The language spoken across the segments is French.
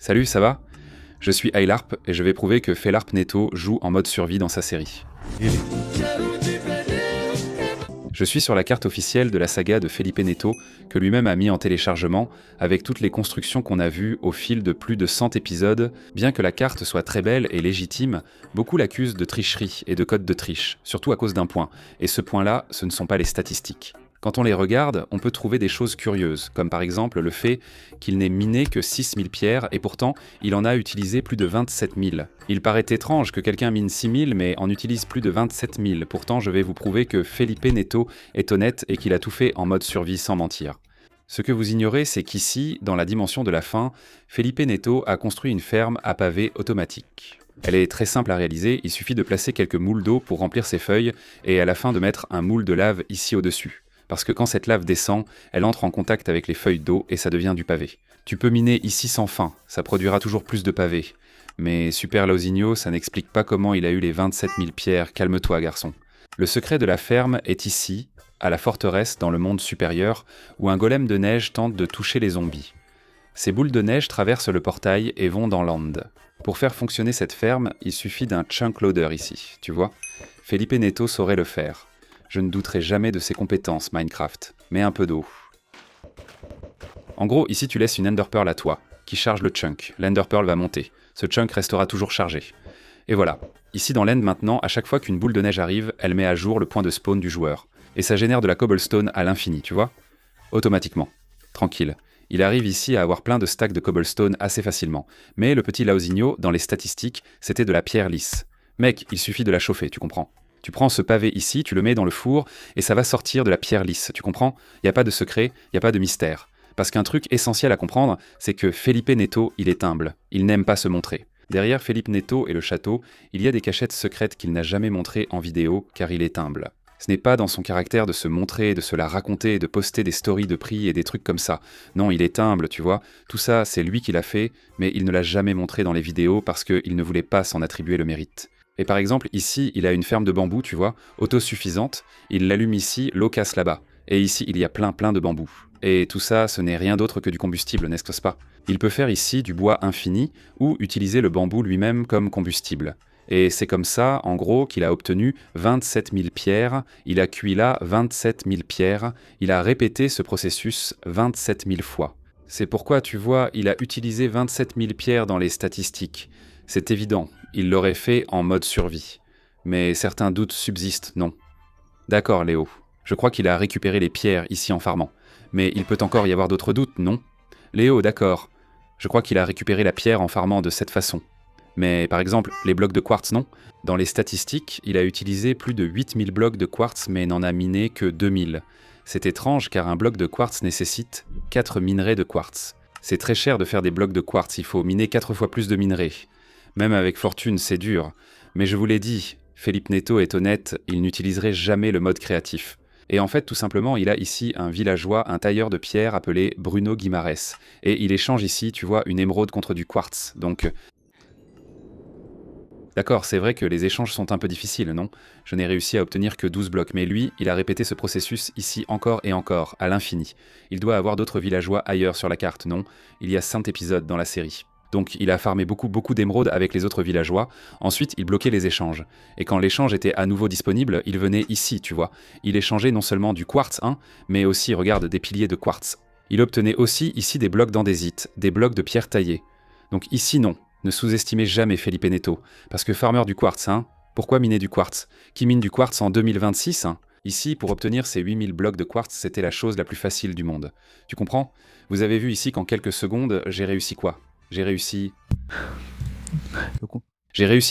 Salut, ça va? Je suis Aylarp et je vais prouver que Felarp Neto joue en mode survie dans sa série. Je suis sur la carte officielle de la saga de Felipe Neto que lui-même a mis en téléchargement avec toutes les constructions qu'on a vues au fil de plus de 100 épisodes. Bien que la carte soit très belle et légitime, beaucoup l'accusent de tricherie et de code de triche, surtout à cause d'un point, et ce point-là, ce ne sont pas les statistiques. Quand on les regarde, on peut trouver des choses curieuses, comme par exemple le fait qu'il n'ait miné que 6000 pierres et pourtant il en a utilisé plus de 27 000. Il paraît étrange que quelqu'un mine 6000 mais en utilise plus de 27 000. Pourtant je vais vous prouver que Felipe Neto est honnête et qu'il a tout fait en mode survie sans mentir. Ce que vous ignorez, c'est qu'ici, dans la dimension de la fin, Felipe Neto a construit une ferme à pavés automatique. Elle est très simple à réaliser, il suffit de placer quelques moules d'eau pour remplir ses feuilles et à la fin de mettre un moule de lave ici au-dessus. Parce que quand cette lave descend, elle entre en contact avec les feuilles d'eau et ça devient du pavé. Tu peux miner ici sans fin, ça produira toujours plus de pavés. Mais Super Lausinho, ça n'explique pas comment il a eu les 27 000 pierres, calme-toi garçon. Le secret de la ferme est ici, à la forteresse dans le monde supérieur, où un golem de neige tente de toucher les zombies. Ces boules de neige traversent le portail et vont dans Land. Pour faire fonctionner cette ferme, il suffit d'un chunk loader ici, tu vois. Felipe Neto saurait le faire. Je ne douterai jamais de ses compétences, Minecraft. Mets un peu d'eau. En gros, ici tu laisses une Ender Pearl à toi, qui charge le chunk. L'Ender Pearl va monter. Ce chunk restera toujours chargé. Et voilà. Ici dans l'end maintenant, à chaque fois qu'une boule de neige arrive, elle met à jour le point de spawn du joueur. Et ça génère de la cobblestone à l'infini, tu vois? Automatiquement. Tranquille. Il arrive ici à avoir plein de stacks de cobblestone assez facilement. Mais le petit Lausinho, dans les statistiques, c'était de la pierre lisse. Mec, il suffit de la chauffer, tu comprends? Tu prends ce pavé ici, tu le mets dans le four, et ça va sortir de la pierre lisse, tu comprends? Il n'y a pas de secret, il n'y a pas de mystère. Parce qu'un truc essentiel à comprendre, c'est que Felipe Neto, il est humble. Il n'aime pas se montrer. Derrière Felipe Neto et le château, il y a des cachettes secrètes qu'il n'a jamais montrées en vidéo, car il est humble. Ce n'est pas dans son caractère de se montrer, de se la raconter, de poster des stories de prix et des trucs comme ça. Non, il est humble, tu vois. Tout ça, c'est lui qui l'a fait, mais il ne l'a jamais montré dans les vidéos parce qu'il ne voulait pas s'en attribuer le mérite. Et par exemple, ici, il a une ferme de bambou, tu vois, autosuffisante. Il l'allume ici, l'eau casse là-bas. Et ici, il y a plein de bambou. Et tout ça, ce n'est rien d'autre que du combustible, n'est-ce pas? Il peut faire ici du bois infini ou utiliser le bambou lui-même comme combustible. Et c'est comme ça, en gros, qu'il a obtenu 27 000 pierres. Il a cuit là 27 000 pierres. Il a répété ce processus 27 000 fois. C'est pourquoi, tu vois, il a utilisé 27 000 pierres dans les statistiques. C'est évident, il l'aurait fait en mode survie. Mais certains doutes subsistent, non. D'accord, Léo. Je crois qu'il a récupéré les pierres ici en farmant. Mais il peut encore y avoir d'autres doutes, non? Léo, d'accord. Je crois qu'il a récupéré la pierre en farmant de cette façon. Mais par exemple, les blocs de quartz, non? Dans les statistiques, il a utilisé plus de 8000 blocs de quartz mais n'en a miné que 2000. C'est étrange car un bloc de quartz nécessite 4 minerais de quartz. C'est très cher de faire des blocs de quartz, il faut miner 4 fois plus de minerais. Même avec fortune, c'est dur. Mais je vous l'ai dit, Felipe Neto est honnête, il n'utiliserait jamais le mode créatif. Et en fait, tout simplement, il a ici un villageois, un tailleur de pierre appelé Bruno Guimarès. Et il échange ici, tu vois, une émeraude contre du quartz. Donc... D'accord, c'est vrai que les échanges sont un peu difficiles, non? Je n'ai réussi à obtenir que 12 blocs, mais lui, il a répété ce processus ici encore et encore, à l'infini. Il doit avoir d'autres villageois ailleurs sur la carte, non? Il y a 5 épisodes dans la série. Donc il a farmé beaucoup d'émeraudes avec les autres villageois. Ensuite, il bloquait les échanges. Et quand l'échange était à nouveau disponible, il venait ici, tu vois. Il échangeait non seulement du quartz, hein, mais aussi, regarde, des piliers de quartz. Il obtenait aussi ici des blocs d'andésite, des blocs de pierre taillée. Donc ici, non. Ne sous-estimez jamais Felipe Neto. Parce que farmer du quartz, hein. Pourquoi miner du quartz? Qui mine du quartz en 2026, hein? Ici, pour obtenir ces 8000 blocs de quartz, c'était la chose la plus facile du monde. Tu comprends? Vous avez vu ici qu'en quelques secondes, j'ai réussi quoi? J'ai réussi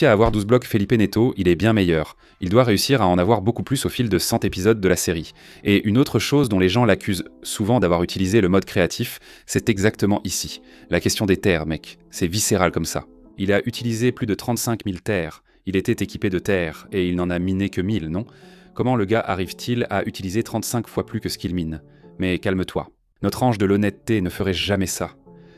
à avoir 12 blocs Felipe Neto, il est bien meilleur. Il doit réussir à en avoir beaucoup plus au fil de 100 épisodes de la série. Et une autre chose dont les gens l'accusent souvent d'avoir utilisé le mode créatif, c'est exactement ici. La question des terres, mec. C'est viscéral comme ça. Il a utilisé plus de 35 000 terres. Il était équipé de terres, et il n'en a miné que 1000, non? Comment le gars arrive-t-il à utiliser 35 fois plus que ce qu'il mine? Mais calme-toi. Notre ange de l'honnêteté ne ferait jamais ça.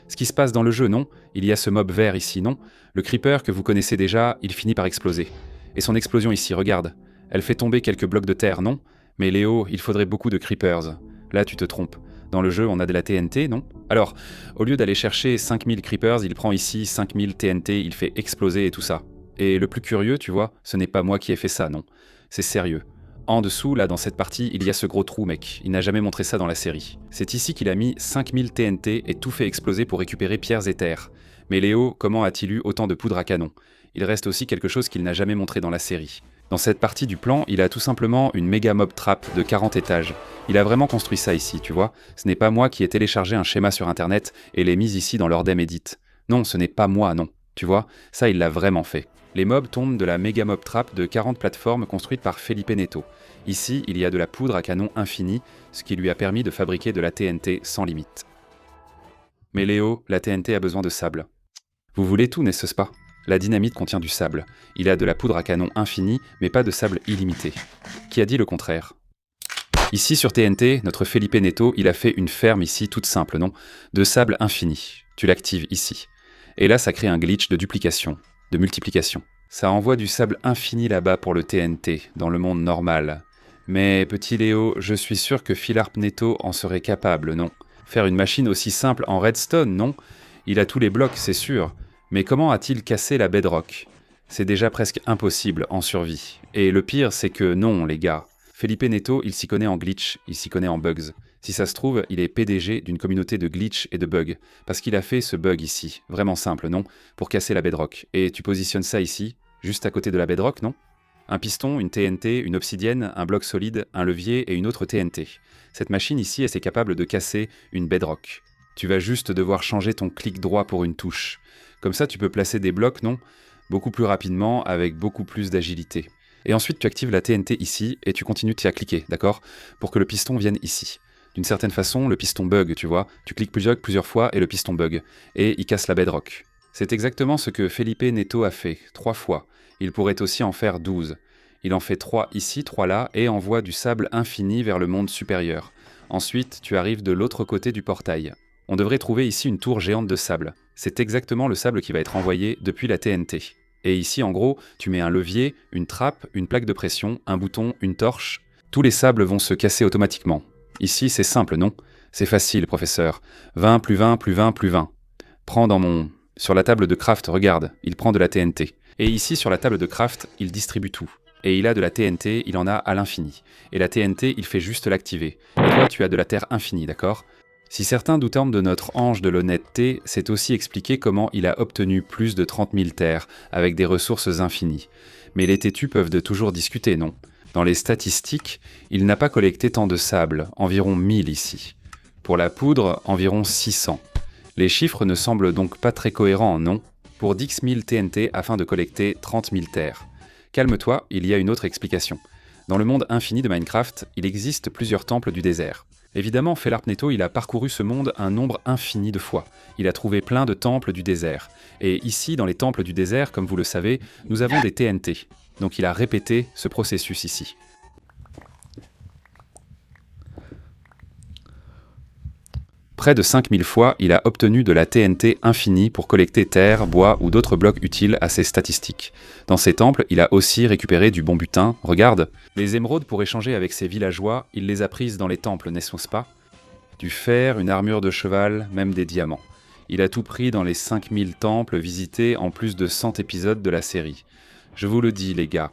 Ce qui se passe dans le jeu, non? Il y a ce mob vert ici, non? Le creeper que vous connaissez déjà, il finit par exploser. Et son explosion ici, regarde. Elle fait tomber quelques blocs de terre, non? Mais Léo, il faudrait beaucoup de creepers. Là, tu te trompes. Dans le jeu, on a de la TNT, non? Alors, au lieu d'aller chercher 5000 creepers, il prend ici 5000 TNT, il fait exploser et tout ça. Et le plus curieux, tu vois, ce n'est pas moi qui ai fait ça, non. C'est sérieux. En dessous, là, dans cette partie, il y a ce gros trou, mec. Il n'a jamais montré ça dans la série. C'est ici qu'il a mis 5000 TNT et tout fait exploser pour récupérer pierres et terres. Mais Léo, comment a-t-il eu autant de poudre à canon? Il reste aussi quelque chose qu'il n'a jamais montré dans la série. Dans cette partie du plan, il a tout simplement une méga mob trap de 40 étages. Il a vraiment construit ça ici, tu vois. Ce n'est pas moi qui ai téléchargé un schéma sur internet et l'ai mis ici dans l'Ordem Edit. Non, ce n'est pas moi, non. Tu vois, ça il l'a vraiment fait. Les mobs tombent de la méga mob trap de 40 plateformes construites par Felipe Neto. Ici, il y a de la poudre à canon infinie, ce qui lui a permis de fabriquer de la TNT sans limite. Mais Léo, la TNT a besoin de sable. Vous voulez tout, n'est-ce pas? La dynamite contient du sable. Il a de la poudre à canon infinie, mais pas de sable illimité. Qui a dit le contraire? Ici sur TNT, notre Felipe Neto, il a fait une ferme ici toute simple, non? De sable infini. Tu l'actives ici. Et là, ça crée un glitch de duplication, de multiplication. Ça envoie du sable infini là-bas pour le TNT, dans le monde normal. Mais petit Léo, je suis sûr que Philarp Neto en serait capable, non? Faire une machine aussi simple en redstone, non? Il a tous les blocs, c'est sûr. Mais comment a-t-il cassé la bedrock? C'est déjà presque impossible en survie. Et le pire, c'est que non, les gars. Felipe Neto, il s'y connaît en glitch, il s'y connaît en bugs. Si ça se trouve, il est PDG d'une communauté de glitch et de bugs. Parce qu'il a fait ce bug ici, vraiment simple, non? Pour casser la bedrock. Et tu positionnes ça ici, juste à côté de la bedrock, non? Un piston, une TNT, une obsidienne, un bloc solide, un levier et une autre TNT. Cette machine ici, elle est capable de casser une bedrock. Tu vas juste devoir changer ton clic droit pour une touche. Comme ça, tu peux placer des blocs, non? Beaucoup plus rapidement, avec beaucoup plus d'agilité. Et ensuite, tu actives la TNT ici, et tu continues de à cliquer, d'accord? Pour que le piston vienne ici. D'une certaine façon, le piston bug, tu vois. Tu cliques plusieurs fois, et le piston bug. Et il casse la bedrock. C'est exactement ce que Felipe Neto a fait, 3 fois. Il pourrait aussi en faire 12. Il en fait 3 ici, 3 là, et envoie du sable infini vers le monde supérieur. Ensuite, tu arrives de l'autre côté du portail. On devrait trouver ici une tour géante de sable. C'est exactement le sable qui va être envoyé depuis la TNT. Et ici, en gros, tu mets un levier, une trappe, une plaque de pression, un bouton, une torche. Tous les sables vont se casser automatiquement. Ici, c'est simple, non? C'est facile, professeur. 20 plus 20 plus 20 plus 20. Prends dans mon... Sur la table de craft, regarde, il prend de la TNT. Et ici, sur la table de craft, il distribue tout. Et il a de la TNT, il en a à l'infini. Et la TNT, il fait juste l'activer. Et toi, tu as de la terre infinie, d'accord? Si certains doutent de notre ange de l'honnêteté, c'est aussi expliquer comment il a obtenu plus de 30 000 terres, avec des ressources infinies. Mais les têtus peuvent de toujours discuter, non? Dans les statistiques, il n'a pas collecté tant de sable, environ 1000 ici. Pour la poudre, environ 600. Les chiffres ne semblent donc pas très cohérents, non? Pour 10 000 TNT afin de collecter 30 000 terres. Calme-toi, il y a une autre explication. Dans le monde infini de Minecraft, il existe plusieurs temples du désert. Évidemment, Philarp Neto, il a parcouru ce monde un nombre infini de fois. Il a trouvé plein de temples du désert. Et ici, dans les temples du désert, comme vous le savez, nous avons des TNT. Donc il a répété ce processus ici. Près de 5000 fois, il a obtenu de la TNT infinie pour collecter terre, bois ou d'autres blocs utiles à ses statistiques. Dans ces temples, il a aussi récupéré du bon butin. Regarde, les émeraudes pour échanger avec ses villageois, il les a prises dans les temples, n'est-ce pas? Du fer, une armure de cheval, même des diamants. Il a tout pris dans les 5000 temples visités en plus de 100 épisodes de la série. Je vous le dis, les gars,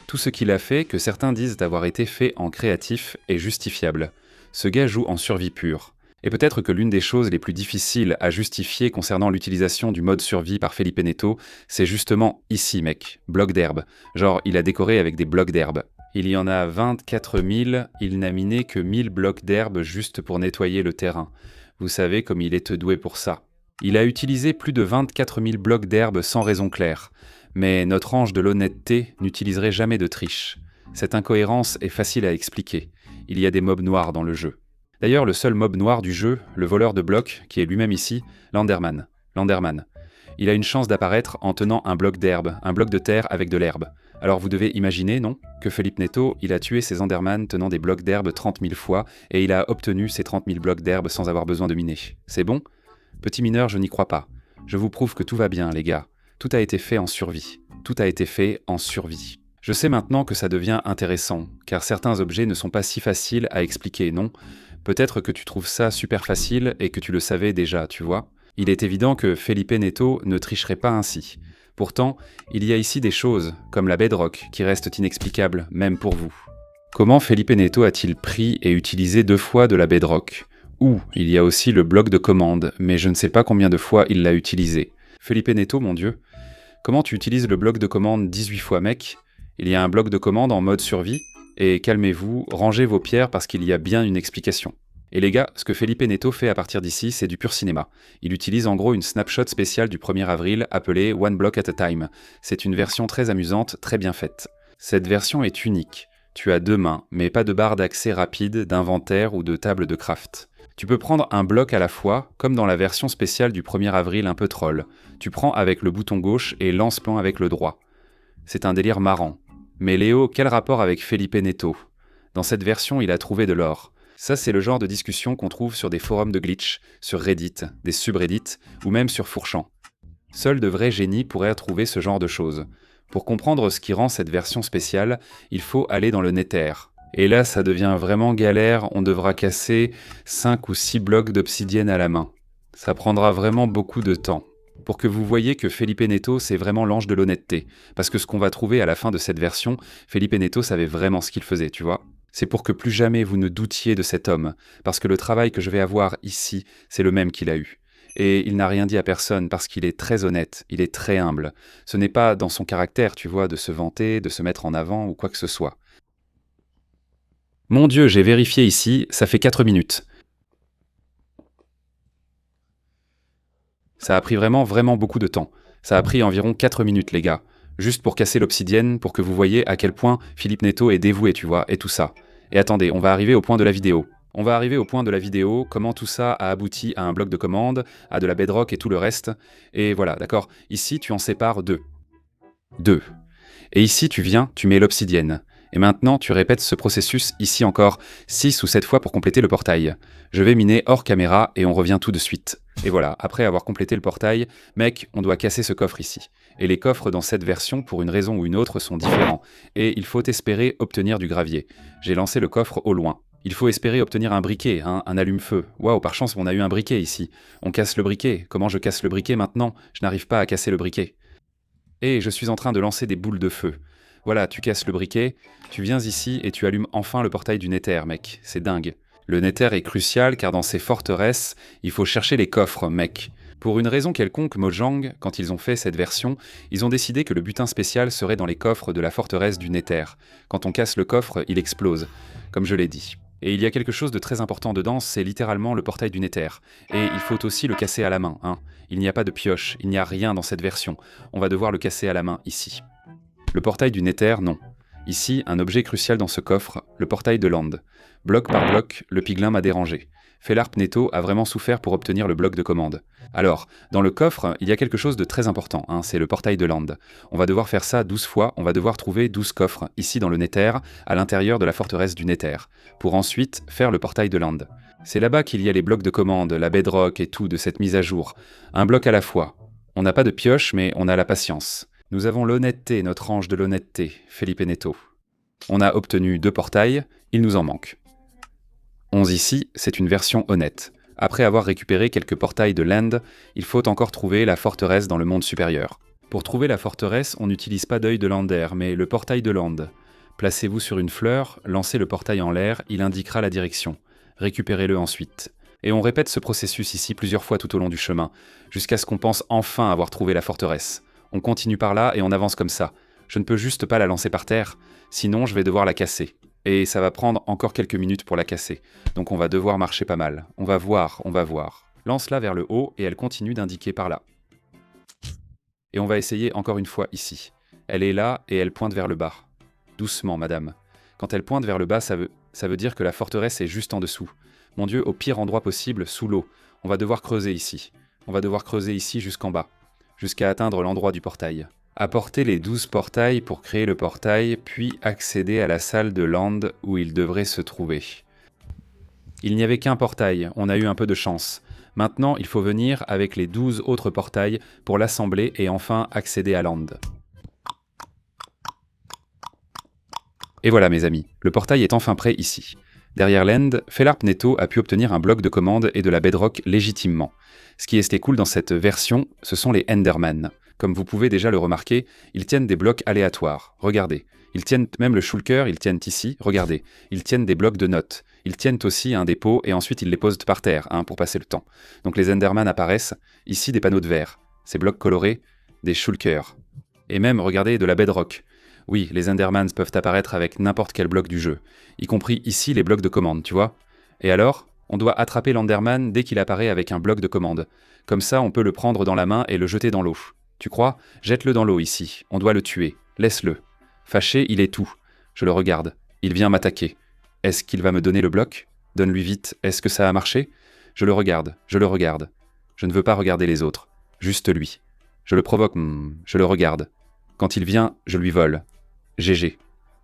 tout ce qu'il a fait, que certains disent avoir été fait en créatif, est justifiable. Ce gars joue en survie pure. Et peut-être que l'une des choses les plus difficiles à justifier concernant l'utilisation du mode survie par Felipe Neto, c'est justement ici, mec, bloc d'herbe. Genre, il a décoré avec des blocs d'herbe. Il y en a 24 000, il n'a miné que 1000 blocs d'herbe juste pour nettoyer le terrain. Vous savez comme il est doué pour ça. Il a utilisé plus de 24 000 blocs d'herbe sans raison claire. Mais notre ange de l'honnêteté n'utiliserait jamais de triche. Cette incohérence est facile à expliquer. Il y a des mobs noirs dans le jeu. D'ailleurs, le seul mob noir du jeu, le voleur de blocs, qui est lui-même ici, l'Enderman. Il a une chance d'apparaître en tenant un bloc d'herbe, un bloc de terre avec de l'herbe. Alors vous devez imaginer, non, que Felipe Neto, il a tué ses Enderman tenant des blocs d'herbe 30 000 fois, et il a obtenu ces 30 000 blocs d'herbe sans avoir besoin de miner. C'est bon? Petit mineur, je n'y crois pas. Je vous prouve que tout va bien, les gars. Tout a été fait en survie. Tout a été fait en survie. Je sais maintenant que ça devient intéressant, car certains objets ne sont pas si faciles à expliquer, non? Peut-être que tu trouves ça super facile et que tu le savais déjà, tu vois. Il est évident que Felipe Neto ne tricherait pas ainsi. Pourtant, il y a ici des choses, comme la bedrock, qui restent inexplicables, même pour vous. Comment Felipe Neto a-t-il pris et utilisé 2 fois de la bedrock? Ou, il y a aussi le bloc de commande, mais je ne sais pas combien de fois il l'a utilisé. Felipe Neto, mon Dieu, comment tu utilises le bloc de commande 18 fois, mec? Il y a un bloc de commande en mode survie, et calmez-vous, rangez vos pierres parce qu'il y a bien une explication. Et les gars, ce que Felipe Neto fait à partir d'ici, c'est du pur cinéma. Il utilise en gros une snapshot spéciale du 1er avril appelée One Block at a Time. C'est une version très amusante, très bien faite. Cette version est unique. Tu as 2 mains, mais pas de barre d'accès rapide, d'inventaire ou de table de craft. Tu peux prendre un bloc à la fois, comme dans la version spéciale du 1er avril un peu troll. Tu prends avec le bouton gauche et lance-plan avec le droit. C'est un délire marrant. Mais Léo, quel rapport avec Felipe Neto? Dans cette version, il a trouvé de l'or. Ça, c'est le genre de discussion qu'on trouve sur des forums de glitch, sur Reddit, des subreddits, ou même sur Fourchamp. Seuls de vrais génies pourraient trouver ce genre de choses. Pour comprendre ce qui rend cette version spéciale, il faut aller dans le Nether. Et là, ça devient vraiment galère, on devra casser 5 ou 6 blocs d'obsidienne à la main. Ça prendra vraiment beaucoup de temps. Pour que vous voyez que Felipe Neto, c'est vraiment l'ange de l'honnêteté. Parce que ce qu'on va trouver à la fin de cette version, Felipe Neto savait vraiment ce qu'il faisait, tu vois. C'est pour que plus jamais vous ne doutiez de cet homme, parce que le travail que je vais avoir ici, c'est le même qu'il a eu. Et il n'a rien dit à personne parce qu'il est très honnête, il est très humble. Ce n'est pas dans son caractère, tu vois, de se vanter, de se mettre en avant ou quoi que ce soit. Mon Dieu, j'ai vérifié ici, ça fait 4 minutes. Ça a pris vraiment beaucoup de temps. Ça a pris environ 4 minutes, les gars. Juste pour casser l'obsidienne, pour que vous voyez à quel point Philippe Neto est dévoué, tu vois, et tout ça. Et attendez, on va arriver au point de la vidéo. On va arriver au point de la vidéo, comment tout ça a abouti à un bloc de commande, à de la bedrock et tout le reste. Et voilà, d'accord. Ici, tu en sépares 2. 2. Et ici, tu viens, tu mets l'obsidienne. Et maintenant, tu répètes ce processus ici encore 6 ou 7 fois pour compléter le portail. Je vais miner hors caméra et on revient tout de suite. Et voilà, après avoir complété le portail, mec, on doit casser ce coffre ici. Et les coffres dans cette version, pour une raison ou une autre, sont différents. Et il faut espérer obtenir du gravier. J'ai lancé le coffre au loin. Il faut espérer obtenir un briquet, hein, un allume-feu. Waouh, par chance, on a eu un briquet ici. On casse le briquet. Comment je casse le briquet maintenant? Je n'arrive pas à casser le briquet. Et je suis en train de lancer des boules de feu. Voilà, tu casses le briquet, tu viens ici et tu allumes enfin le portail du Nether, mec. C'est dingue. Le Nether est crucial car dans ces forteresses, il faut chercher les coffres, mec. Pour une raison quelconque, Mojang, quand ils ont fait cette version, ils ont décidé que le butin spécial serait dans les coffres de la forteresse du Nether. Quand on casse le coffre, il explose, comme je l'ai dit. Et il y a quelque chose de très important dedans, c'est littéralement le portail du Nether. Et il faut aussi le casser à la main, hein. Il n'y a pas de pioche, il n'y a rien dans cette version. On va devoir le casser à la main ici. Le portail du Nether, non. Ici, un objet crucial dans ce coffre, le portail de Land. Bloc par bloc, le piglin m'a dérangé. Felarp Neto a vraiment souffert pour obtenir le bloc de commande. Alors, dans le coffre, il y a quelque chose de très important, hein, c'est le portail de Land. On va devoir faire ça 12 fois, on va devoir trouver 12 coffres, ici dans le Nether, à l'intérieur de la forteresse du Nether, pour ensuite faire le portail de Land. C'est là-bas qu'il y a les blocs de commande, la bedrock et tout de cette mise à jour. Un bloc à la fois. On n'a pas de pioche, mais on a la patience. Nous avons l'honnêteté, notre ange de l'honnêteté, Felipe Neto. On a obtenu 2 portails, il nous en manque. 11 ici, c'est une version honnête. Après avoir récupéré quelques portails de Land, il faut encore trouver la forteresse dans le monde supérieur. Pour trouver la forteresse, on n'utilise pas d'œil de Lander, mais le portail de Land. Placez-vous sur une fleur, lancez le portail en l'air, il indiquera la direction. Récupérez-le ensuite. Et on répète ce processus ici plusieurs fois tout au long du chemin, jusqu'à ce qu'on pense enfin avoir trouvé la forteresse. On continue par là et on avance comme ça. Je ne peux juste pas la lancer par terre, sinon je vais devoir la casser. Et ça va prendre encore quelques minutes pour la casser. Donc on va devoir marcher pas mal. On va voir, on va voir. Lance-la vers le haut et elle continue d'indiquer par là. Et on va essayer encore une fois ici. Elle est là et elle pointe vers le bas. Doucement, madame. Quand elle pointe vers le bas, ça veut dire que la forteresse est juste en dessous. Mon Dieu, au pire endroit possible, sous l'eau. On va devoir creuser ici. On va devoir creuser ici jusqu'en bas, jusqu'à atteindre l'endroit du portail. Apporter les 12 portails pour créer le portail, puis accéder à la salle de Land où il devrait se trouver. Il n'y avait qu'un portail, on a eu un peu de chance. Maintenant, il faut venir avec les 12 autres portails pour l'assembler et enfin accéder à Land. Et voilà mes amis, le portail est enfin prêt ici. Derrière l'end, Felarp Neto a pu obtenir un bloc de commande et de la bedrock légitimement. Ce qui est cool dans cette version, ce sont les Enderman. Comme vous pouvez déjà le remarquer, ils tiennent des blocs aléatoires. Regardez. Ils tiennent même le shulker, ils tiennent ici, regardez. Ils tiennent des blocs de notes. Ils tiennent aussi un dépôt et ensuite ils les posent par terre, pour passer le temps. Donc les Enderman apparaissent, ici des panneaux de verre. Ces blocs colorés, des shulkers. Et même, regardez, de la bedrock. Oui, les Endermans peuvent apparaître avec n'importe quel bloc du jeu, y compris ici les blocs de commande, tu vois. Et alors, on doit attraper l'Enderman dès qu'il apparaît avec un bloc de commande. Comme ça, on peut le prendre dans la main et le jeter dans l'eau. Tu crois? Jette-le dans l'eau ici, on doit le tuer. Laisse-le. Fâché, il est tout. Je le regarde. Il vient m'attaquer. Est-ce qu'il va me donner le bloc? Donne-lui vite. Est-ce que ça a marché? Je le regarde. Je le regarde. Je ne veux pas regarder les autres. Juste lui. Je le provoque. Je le regarde. Quand il vient, je lui vole. GG.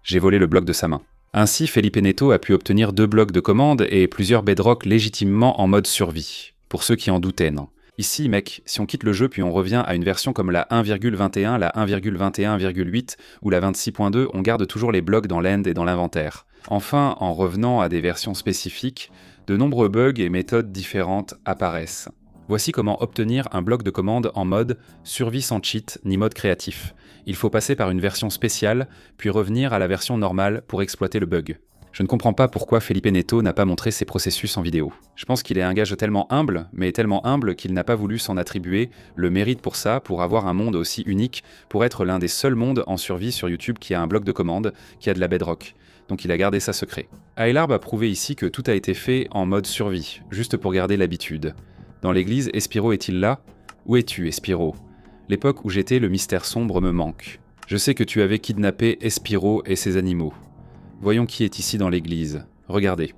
J'ai volé le bloc de sa main. Ainsi, Felipe Neto a pu obtenir 2 blocs de commande et plusieurs bedrock légitimement en mode survie. Pour ceux qui en doutaient, non. Ici, mec, si on quitte le jeu puis on revient à une version comme la 1,21, la 1,21,8 ou la 26.2, on garde toujours les blocs dans l'end et dans l'inventaire. Enfin, en revenant à des versions spécifiques, de nombreux bugs et méthodes différentes apparaissent. Voici comment obtenir un bloc de commande en mode survie sans cheat ni mode créatif. Il faut passer par une version spéciale, puis revenir à la version normale pour exploiter le bug. Je ne comprends pas pourquoi Felipe Neto n'a pas montré ses processus en vidéo. Je pense qu'il est un gage tellement humble, mais tellement humble qu'il n'a pas voulu s'en attribuer le mérite pour ça, pour avoir un monde aussi unique, pour être l'un des seuls mondes en survie sur YouTube qui a un bloc de commande, qui a de la bedrock. Donc il a gardé ça secret. Ailarb a prouvé ici que tout a été fait en mode survie, juste pour garder l'habitude. Dans l'église, Espiro est-il là? Où es-tu, Espiro? L'époque où j'étais, le mystère sombre me manque. Je sais que tu avais kidnappé Espiro et ses animaux. Voyons qui est ici dans l'église. Regardez.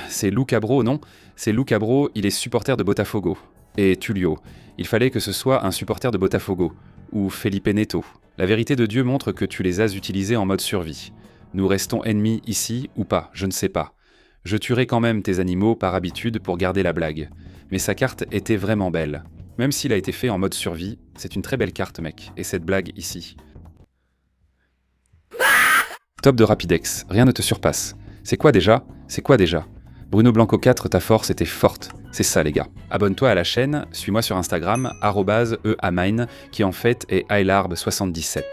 C'est Lou Cabro, non? C'est Lou Cabro, il est supporter de Botafogo. Et Tullio. Il fallait que ce soit un supporter de Botafogo. Ou Felipe Neto. La vérité de Dieu montre que tu les as utilisés en mode survie. Nous restons ennemis ici ou pas, je ne sais pas. Je tuerai quand même tes animaux par habitude pour garder la blague. Mais sa carte était vraiment belle. Même s'il a été fait en mode survie, c'est une très belle carte, mec. Et cette blague ici. Top de Rapidex, rien ne te surpasse. C'est quoi déjà? Bruno Blanco 4, ta force était forte. C'est ça, les gars. Abonne-toi à la chaîne, suis-moi sur Instagram, @eamine, qui en fait est ailarb77.